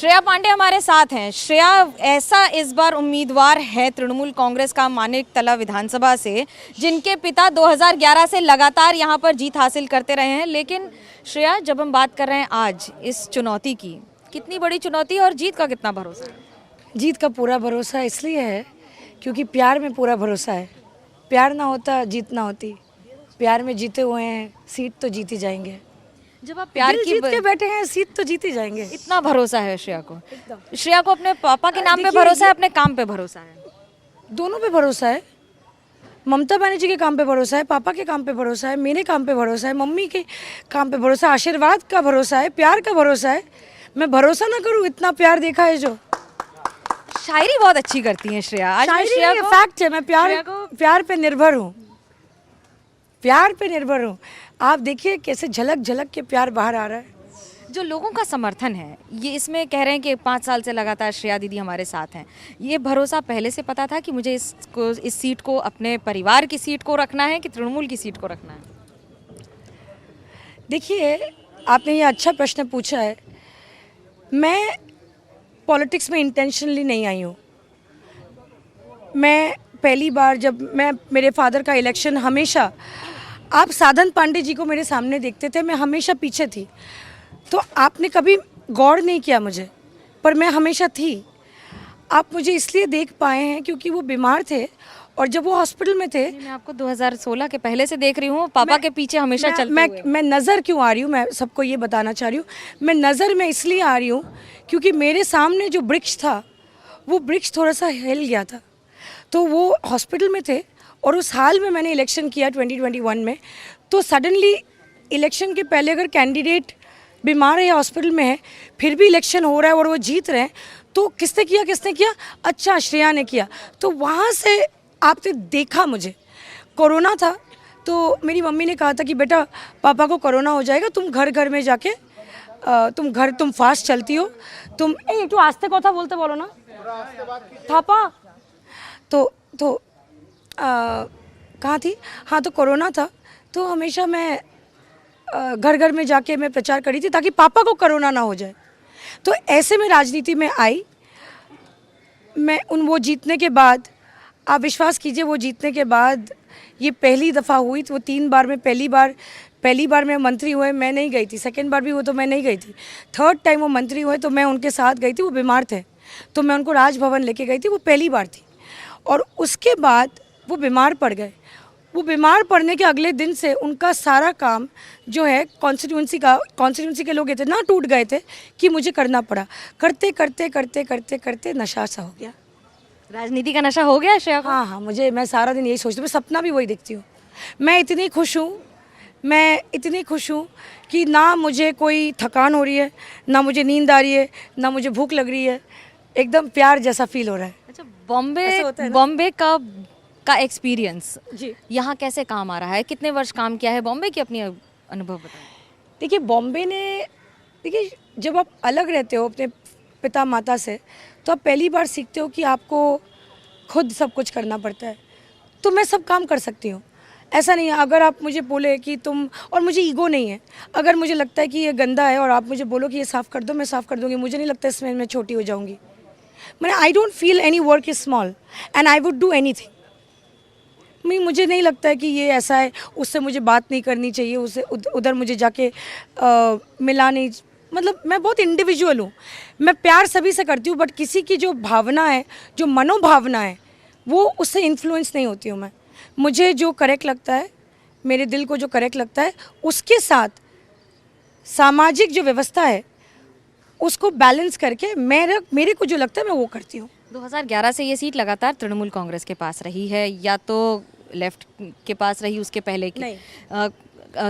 श्रेया पांडे हमारे साथ हैं। श्रेया, ऐसा इस बार उम्मीदवार है तृणमूल कांग्रेस का मानिकतला विधानसभा से, जिनके पिता 2011 से लगातार यहां पर जीत हासिल करते रहे हैं। लेकिन श्रेया, जब हम बात कर रहे हैं आज इस चुनौती की, कितनी बड़ी चुनौती है और जीत का कितना भरोसा है? जीत का पूरा भरोसा इसलिए है क्योंकि प्यार में पूरा भरोसा है। प्यार ना होता जीत ना होती। प्यार में जीते हुए हैं, सीट तो जीती जाएंगे। जब आप प्यार की जीत के बैठे हैं, सीट तो जीती जाएंगे। इतना भरोसा है श्रेया को? श्रेया को अपने पापा के नाम पे भरोसा है, अपने काम पे भरोसा है? दोनों पे भरोसा है। ममता बनर्जी के काम पे भरोसा है, पापा के काम पे भरोसा है, मेरे काम पे भरोसा है, मम्मी के काम पे भरोसा है, आशीर्वाद का भरोसा है, प्यार का भरोसा है। मैं भरोसा ना करूं, इतना प्यार देखा है जो। शायरी बहुत अच्छी करती हैं श्रेया। आज मैं श्रेया को फैक्ट है, मैं प्यार पे निर्भर हूँ। प्यार पे निर्भर हूँ। आप देखिए कैसे झलक झलक के प्यार बाहर आ रहा है। जो लोगों का समर्थन है, ये इसमें कह रहे हैं कि 5 साल से लगातार श्रेया दीदी हमारे साथ हैं। ये भरोसा पहले से पता था कि मुझे इस सीट को अपने परिवार की सीट को रखना है कि तृणमूल की सीट को रखना है? देखिए, आपने ये अच्छा प्रश्न पूछा है। मैं पॉलिटिक्स में इंटेंशनली नहीं आई हूँ। मैं पहली बार जब मेरे फादर का इलेक्शन, हमेशा आप साधन पांडे जी को मेरे सामने देखते थे, मैं हमेशा पीछे थी। तो आपने कभी गौर नहीं किया मुझे, पर मैं हमेशा थी। आप मुझे इसलिए देख पाए हैं क्योंकि वो बीमार थे और जब वो हॉस्पिटल में थे। मैं आपको 2016 के पहले से देख रही हूँ, पापा के पीछे हमेशा चलते हुए। मैं नज़र क्यों आ रही हूँ, मैं सबको ये बताना चाह रही हूँ। मैं नज़र में इसलिए आ रही हूँ क्योंकि मेरे सामने जो वृक्ष था, वो वृक्ष थोड़ा सा हिल गया था। तो वो हॉस्पिटल में थे और उस हाल में मैंने इलेक्शन किया 2021 में। तो सडनली इलेक्शन के पहले अगर कैंडिडेट बीमार है या हॉस्पिटल में है, फिर भी इलेक्शन हो रहा है और वो जीत रहे हैं, तो किसने किया? अच्छा, श्रेया ने किया। तो वहाँ से आपने देखा मुझे। कोरोना था तो मेरी मम्मी ने कहा था कि बेटा, पापा को कोरोना हो जाएगा, तुम घर घर में जाके तुम फास्ट चलती हो, तुम तो आस्ते कथा बोलते बोलो ना थापा। तो कहाँ थी? हाँ, तो कोरोना था तो हमेशा मैं घर घर में जाके मैं प्रचार करी थी ताकि पापा को कोरोना ना हो जाए। तो ऐसे में राजनीति में आई मैं। वो जीतने के बाद, आप विश्वास कीजिए, वो जीतने के बाद ये पहली दफ़ा हुई। तो वो 3 बार में पहली बार में मंत्री हुए, मैं नहीं गई थी। सेकंड बार भी हुआ तो मैं नहीं गई थी। थर्ड टाइम वो मंत्री हुए तो मैं उनके साथ गई थी। वो बीमार थे तो मैं उनको राजभवन लेके गई थी। वो पहली बार थी। और उसके बाद वो बीमार पड़ गए। वो बीमार पड़ने के अगले दिन से उनका सारा काम जो है कॉन्स्टिट्यूंसी के लोग इतना टूट गए थे कि मुझे करना पड़ा। करते करते करते करते करते नशा सा हो गया। राजनीति का नशा हो गया श्रेया को? हाँ, मैं सारा दिन यही सोचती हूँ। मैं सपना भी वही देखती हूँ। मैं इतनी खुश हूँ कि ना मुझे कोई थकान हो रही है, ना मुझे नींद आ रही है, ना मुझे भूख लग रही है। एकदम प्यार जैसा फील हो रहा है। अच्छा, बॉम्बे का एक्सपीरियंस जी यहाँ कैसे काम आ रहा है? कितने वर्ष काम किया है बॉम्बे की? अपनी अनुभव बताएं। देखिए, जब आप अलग रहते हो अपने पिता माता से, तो आप पहली बार सीखते हो कि आपको खुद सब कुछ करना पड़ता है। तो मैं सब काम कर सकती हूँ, ऐसा नहीं है। अगर आप मुझे बोले कि और मुझे ईगो नहीं है। अगर मुझे लगता है कि ये गंदा है और आप मुझे बोलो कि ये साफ़ कर दो, मैं साफ़ कर दूँगी। मुझे नहीं लगता इसमें मैं छोटी हो जाऊँगी। I don't feel any work is small and I would do anything. मुझे नहीं लगता है कि ये ऐसा है, उससे मुझे बात नहीं करनी चाहिए, उससे उधर मुझे जाके मिला नहीं। मतलब मैं बहुत इंडिविजुअल हूँ। मैं प्यार सभी से करती हूँ, बट किसी की जो भावना है, जो मनोभावना है, वो उससे इन्फ्लुएंस नहीं होती हूँ मैं। मुझे जो करेक्ट लगता है, मेरे दिल को जो करेक्ट लगता है, उसके साथ सामाजिक जो व्यवस्था है उसको बैलेंस करके मेरे को जो लगता है मैं वो करती हूँ। 2011 से ये सीट लगातार तृणमूल कांग्रेस के पास रही है, या तो लेफ्ट के पास रही, उसके पहले की नहीं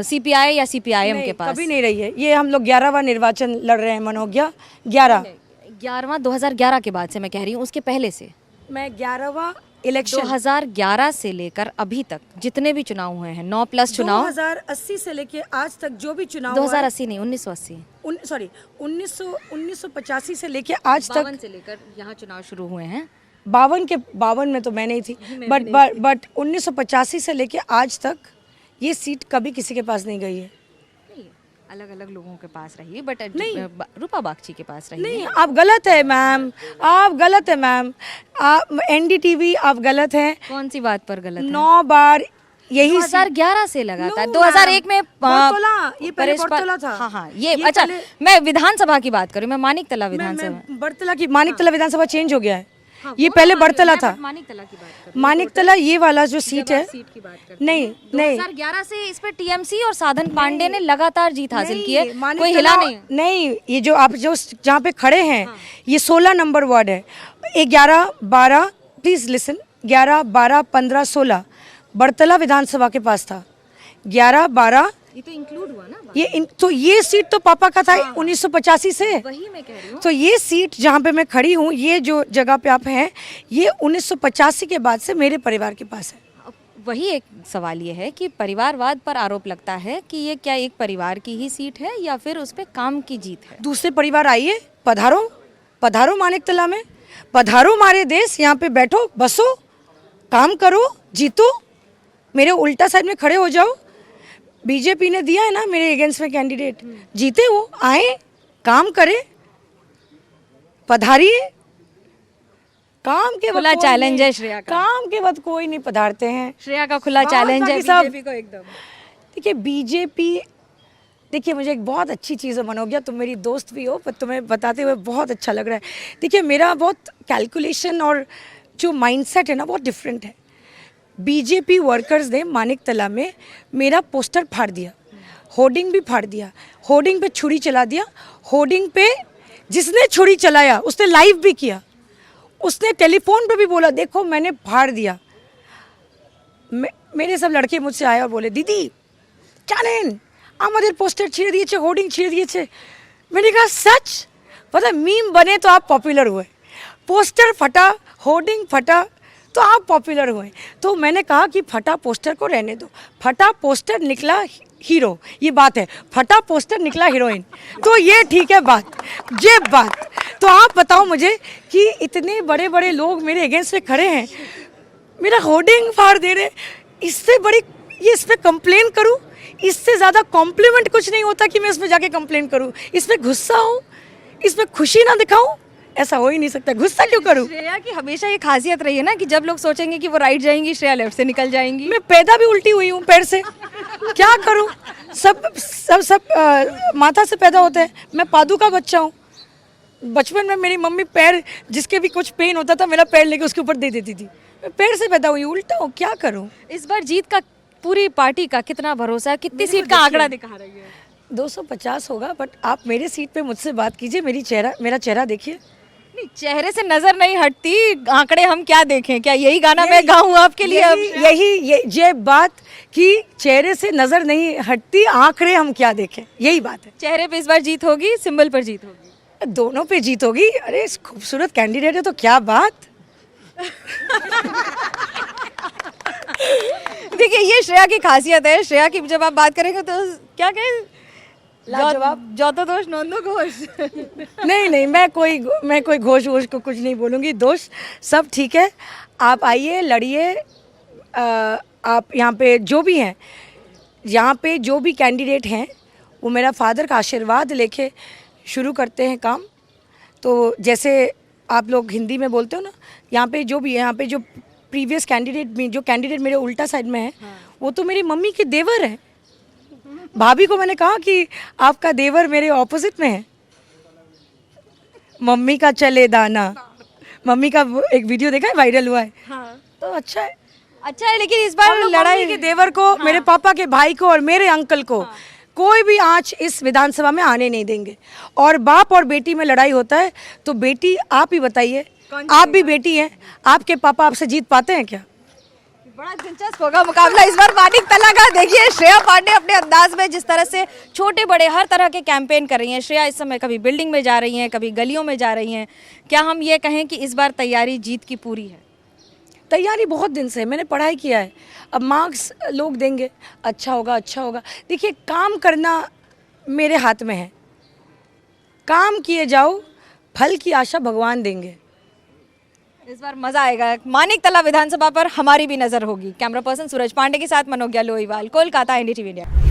सीपीआई या सीपीआईएम के पास? कभी नहीं रही है। ये हम लोग 11वां निर्वाचन लड़ रहे हैं, मन हो गया 11वां 2011 के बाद से मैं कह रही हूँ, उसके पहले से। मैं 11वां इलेक्शन 2011 से लेकर अभी तक जितने भी चुनाव हुए हैं, 9+ चुनाव, 2080 से लेके आज तक जो भी चुनाव 2080 नहीं 1980 1985 से लेके आज तक, 52 से लेकर यहाँ चुनाव शुरू हुए हैं। 52 में तो मैं नहीं थी, बट 1985 से लेके आज तक ये सीट कभी किसी के पास नहीं गई है। अलग अलग लोगों के पास रही, बट नहीं रूपा बागची के पास रही। नहीं, आप गलत है मैम, आप गलत है मैम, आप एनडीटीवी आप गलत हैं। कौन सी बात पर गलत है? 9 बार यही 2011 से लगातार, No, 2001 में बरतोला, ये पहले परेश बरतोला था। हाँ ये ये अच्छा, पहले- मैं विधानसभा की बात करूँ, मैं मानिकतला विधानसभा। बरतला की मानिकतला विधानसभा चेंज हो गया है। ये पहले बरतला था। मानिकतला की बात करूँ, मानिकतला ये वाला जो सीट है, सीट की बात करते नहीं नहीं 2011 से इस पे टीएमसी और साधन पांडे ने लगातार जीत हासिल की है, कोई मानिकतला- हिला नहीं। नहीं, ये जो आप जो जहाँ पे खड़े हैं, ये 16 नंबर वार्ड है। 11, 12, प्लीज लिसन, 11, 12, 15, 16 बरतला विधानसभा के पास था। 11, 12 ये तो इंक्लूड हुआ ना, तो ये सीट तो पापा का था 1985 से। वही मैं कह रही हूँ। तो ये सीट जहाँ पे मैं खड़ी हूँ, ये जो जगह पे आप हैं, ये 1985 के बाद से मेरे परिवार के पास है। अब वही एक सवाल ये है कि परिवारवाद पर आरोप लगता है कि ये क्या एक परिवार की ही सीट है या फिर उस पे काम की जीत है? दूसरे परिवार आइए, पधारो, पधारो मानिकतला में, पधारो हमारे देश, यहाँ पे बैठो, बसो, काम करो, जीतो, मेरे उल्टा साइड में खड़े हो जाओ। बीजेपी ने दिया है ना मेरे अगेंस्ट में कैंडिडेट, जीते वो, आए, काम करे, पधारिए। काम के खुला वक्त चैलेंज है श्रेया का। काम के वक्त कोई नहीं पधारते हैं। श्रेया का खुला चैलेंज है बाकी सब- बीजेपी को एकदम। देखिए बीजेपी, देखिए मुझे एक बहुत अच्छी चीज़ है मनोज्ञा, तुम मेरी दोस्त भी हो, पर तुम्हें बताते हुए बहुत अच्छा लग रहा है। देखिए मेरा बहुत कैलकुलेशन और जो माइंडसेट है ना बहुत डिफरेंट है। बीजेपी वर्कर्स ने मानिकतला में मेरा पोस्टर फाड़ दिया, होर्डिंग भी फाड़ दिया, होर्डिंग पे छुरी चला दिया, होर्डिंग पे जिसने छुरी चलाया उसने लाइव भी किया, उसने टेलीफोन पे भी बोला देखो मैंने फाड़ दिया। मेरे सब लड़के मुझसे आए और बोले दीदी জানেন আমাদের পোস্টার ছিঁড়ে দিয়েছে, হোর্ডিং ছিঁড়ে দিয়েছে। मैंने कहा सच? पता मीम बने तो आप पॉपुलर हुए, पोस्टर फटा, होर्डिंग फटा तो आप पॉपुलर हुए। तो मैंने कहा कि फटा पोस्टर को रहने दो, फटा पोस्टर निकला हीरो, ये बात है, फटा पोस्टर निकला हीरोइन, तो ये ठीक है बात, ये बात। तो आप बताओ मुझे कि इतने बड़े बड़े लोग मेरे अगेंस्ट में खड़े हैं, मेरा होर्डिंग फाड़ दे रहे, इससे बड़ी ये इस पर कंप्लेन करूं? इससे ज़्यादा कॉम्प्लीमेंट कुछ नहीं होता कि मैं इस पर जाके कंप्लेन करूं। इस पर गुस्सा हूं, इस पर खुशी ना दिखाऊं, ऐसा हो ही नहीं सकता। गुस्सा क्यों करूं? श्रेया की हमेशा ये खासियत रही है ना कि जब लोग सोचेंगे कि वो राइट जाएंगी, श्रेया लेफ्ट से निकल जाएंगी। मैं पैदा भी उल्टी हुई हूँ पैर से, क्या करूं? सब माथा से पैदा होते हैं। मैं पादू का बच्चा हूँ। बचपन में मेरी मम्मी पैर, जिसके भी कुछ पेन होता था मेरा पैर लेके उसके ऊपर दे देती थी। मैं पैर से पैदा हुई, उल्टा हूँ, क्या करूँ? इस बार जीत का पूरी पार्टी का कितना भरोसा है? कितनी सीट का आंकड़ा दिखा रही है? 250 होगा, बट आप मेरे सीट पे मुझसे बात कीजिए, मेरा चेहरा देखिए। नहीं, चेहरे से नजर नहीं हटती, आंकड़े हम क्या देखें? क्या यही गाना मैं गाऊं आपके लिए? ये बात कि चेहरे से नजर नहीं हटती, आंकड़े हम क्या देखें, यही बात है। चेहरे पे इस बार जीत होगी, सिंबल पर जीत होगी? दोनों पे जीत होगी। अरे खूबसूरत कैंडिडेट है तो क्या बात। देखिए ये श्रेया की खासियत है। श्रेया की जब आप बात करेंगे तो क्या कहें, लाजवाब, जौतो दोष नौंदो घोष। नहीं, मैं कोई घोष वोष को कुछ नहीं बोलूँगी, दोष सब ठीक है। आप आइए, लड़िए। आप यहाँ पे जो भी हैं, यहाँ पे जो भी कैंडिडेट हैं, वो मेरा फादर का आशीर्वाद लेके शुरू करते हैं काम। तो जैसे आप लोग हिंदी में बोलते हो ना, यहाँ पे जो भी है, यहाँ पे जो प्रीवियस कैंडिडेट मेरे उल्टा साइड में है, वो तो मेरी मम्मी के देवर है। भाभी को मैंने कहा कि आपका देवर मेरे ऑपोजिट में है। मम्मी का चले दाना, मम्मी का एक वीडियो देखा है, वायरल हुआ है। तो अच्छा है, लेकिन इस बार लड़ाई के देवर को, मेरे पापा के भाई को और मेरे अंकल को कोई भी आँच इस विधानसभा में आने नहीं देंगे। और बाप और बेटी में लड़ाई होता है तो बेटी, आप ही बताइए, आप भी बेटी हैं, आपके पापा आपसे जीत पाते हैं क्या? बड़ा दिलचस्प होगा मुकाबला इस बार मानिकतला का। देखिए श्रेया पांडे अपने अंदाज में जिस तरह से छोटे बड़े हर तरह के कैंपेन कर रही हैं। श्रेया इस समय कभी बिल्डिंग में जा रही हैं, कभी गलियों में जा रही हैं। क्या हम ये कहें कि इस बार तैयारी जीत की पूरी है? तैयारी बहुत दिन से, मैंने पढ़ाई किया है। अब मार्क्स लोग देंगे, अच्छा होगा। देखिए काम करना मेरे हाथ में है, काम किए जाओ, फल की आशा भगवान देंगे। इस बार मजा आएगा। मानिकतला विधानसभा पर हमारी भी नजर होगी। कैमरा पर्सन सूरज पांडे के साथ मनोज्ञा लोईवाल, कोलकाता, एनडीटीवी इंडिया।